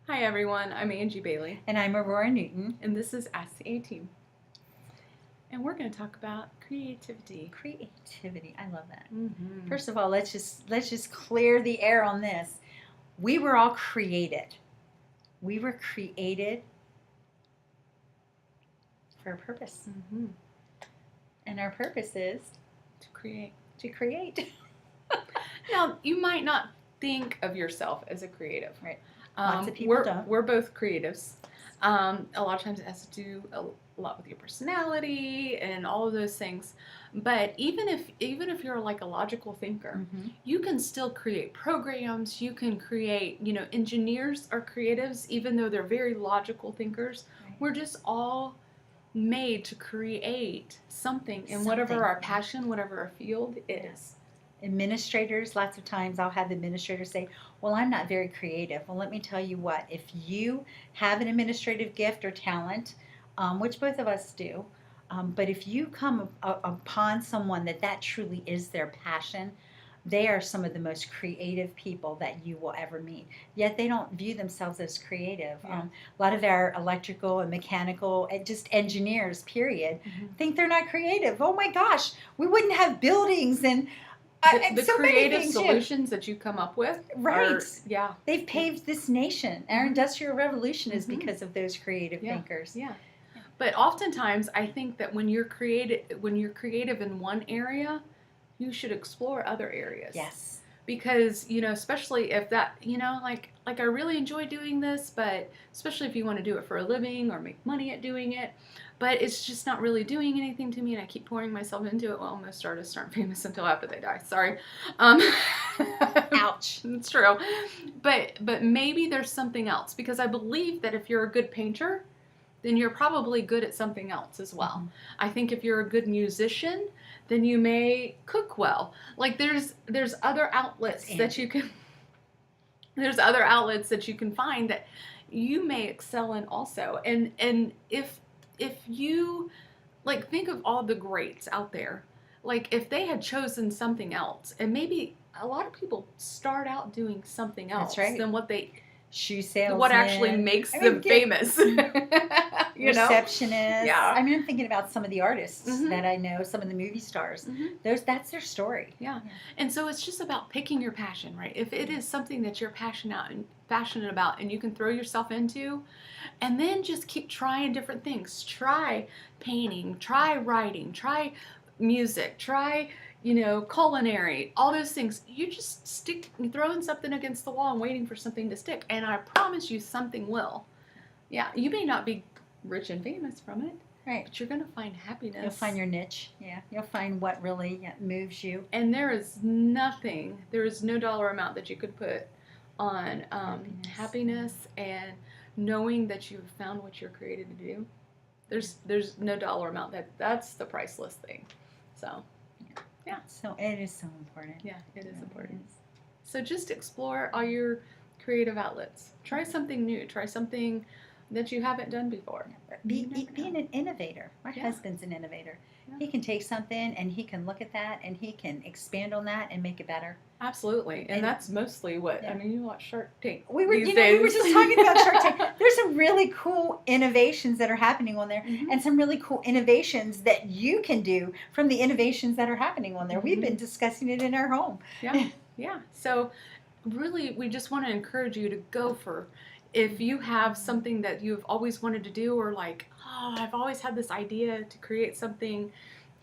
Hi everyone, I'm Angie Bailey, And I'm Aurora Newton. and this is Ask the A-Team. And we're going to talk about creativity. Creativity. I love that. Mm-hmm. First of all, let's just clear the air on this. We were all created. We were created for a purpose. Mm-hmm. And our purpose is To create. to create. Now, you might not think of yourself as a creative. Right. Lots of people don't. We're both creatives. A lot of times it has to do a lot with your personality and all of those things. But even if you're like a logical thinker, Mm-hmm. you can still create programs. You can create, engineers are creatives, even though they're very logical thinkers. Right. We're just all made to create something in whatever our passion, whatever our field is. Administrators, lots of times I'll have administrators say, well, I'm not very creative. Well, let me tell you what, if you have an administrative gift or talent, which both of us do, but if you come upon someone that truly is their passion, they are some of the most creative people that you will ever meet. Yet they don't view themselves as creative. Yeah. A lot of our electrical and mechanical, and just engineers, period, think they're not creative. Oh my gosh, we wouldn't have buildings and The so many creative things, solutions that you come up with, Right. yeah, they've paved this nation. Our industrial revolution is Mhm. because of those creative Yeah. thinkers. yeah. But oftentimes, I think that when you're creative in one area, you should explore other areas. Yes. Because especially if that like I really enjoy doing this, but especially if you want to do it for a living or make money at doing it, but it's just not really doing anything to me, and I keep pouring myself into it. Well, most artists aren't famous until after they die. Sorry. Ouch. It's true. But maybe there's something else, because I believe that if you're a good painter, then you're probably good at something else as well. Mhm. I think if you're a good musician, then you may cook well. Like there's other outlets that you can there's other outlets that you can find that you may excel in also. And if you like think of all the greats out there, like if they had chosen something else, and maybe a lot of people start out doing something else That's right. than what Shoe salesman. what actually makes them famous. Receptionist. Yeah. I mean, I'm thinking about some of the artists Mhm. that I know, some of the movie stars. Mhm. That's their story. Yeah. And so it's just about picking your passion, right? If it is something that you're passionate about and you can throw yourself into, and then just keep trying different things. Try painting, try writing, try music, try, culinary, all those things. You just throwing something against the wall and waiting for something to stick. And I promise you something will. Yeah, you may not be rich and famous from it, Right. but you're going to find happiness. You'll find your niche. Yeah. You'll find what really moves you. And there is no dollar amount that you could put on happiness and knowing that you've found what you're created to do. There's no dollar amount that's the priceless thing. So, yeah. So it is so important. Yeah, it is important. It is. So just explore all your creative outlets. Try something new. Try something that you haven't done before. Be an innovator. My Yeah. husband's an innovator. Yeah. He can take something and he can look at that and he can expand on that and make it better. Absolutely, and that's mostly what Yeah. you watch Shark Tank. We were these days. we were just talking about Shark Tank. There's some really cool innovations that are happening on there, Mhm. and some really cool innovations that you can do from the innovations that are happening on there. We've Mhm. been discussing it in our home. Yeah, yeah. So really, we just want to encourage you to go for, if you have something that you've always wanted to do, or like, oh, I've always had this idea to create something,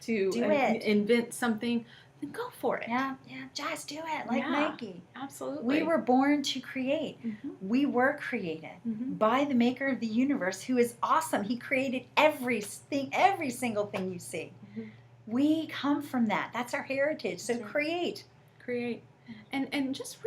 to Do it. invent something, then go for it. Yeah, just do it like Yeah. Nike. Absolutely. We were born to create. Mhm. We were created Mhm. by the maker of the universe, who is awesome. He created every single thing you see. Mhm. We come from that. That's our heritage. So That's right. create. And just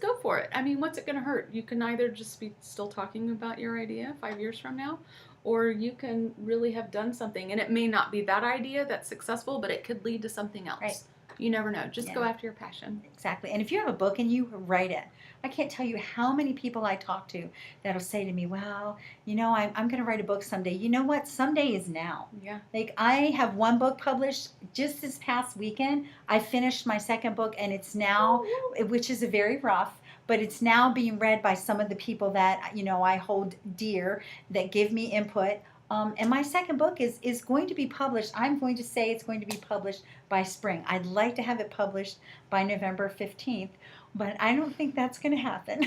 go for it. I mean, what's it going to hurt? You can either just be still talking about your idea 5 years from now, or you can really have done something, and it may not be that idea that's successful, but it could lead to something else. Right. You never know. Just go Yeah. after your passion. Exactly. And if you have a book and you write it, I can't tell you how many people I talk to that'll say to me, well, I'm going to write a book someday. You know what? Someday is now. Yeah. Like, I have one book published just this past weekend. I finished my second book, and it's now, which is a very rough, but it's now being read by some of the people that I hold dear, that give me input. And my second book is going to be published. I'm going to say it's going to be published by spring. I'd like to have it published by November 15th, but I don't think that's going to happen.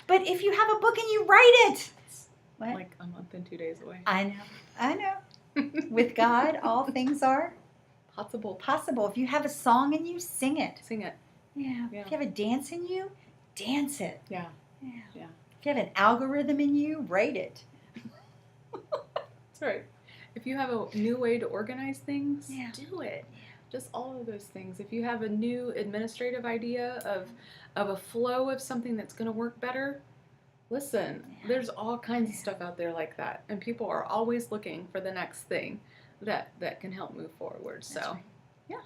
But if you have a book and you write it, what? Like a month and 2 days away. I know. With God, all things are Possible. possible. If you have a song in you, sing it. Sing it. Yeah. Yeah. If you have a dance in you, dance it. Yeah. Yeah. Yeah. If you have an algorithm in you, write it. That's right. If you have a new way to organize things, Yeah. do it. Just all of those things. If you have a new administrative idea of a flow of something that's going to work better, listen, there's all kinds of stuff out there like that. And people are always looking for the next thing that can help move forward. That's So, right. yeah.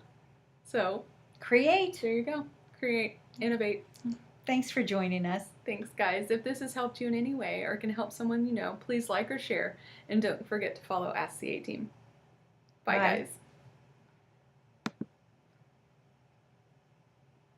So, Create. there you go. Create, innovate. Thanks for joining us. Thanks, guys. If this has helped you in any way or can help someone you know, please like or share. And don't forget to follow Ask the A Team. Bye, Bye. guys.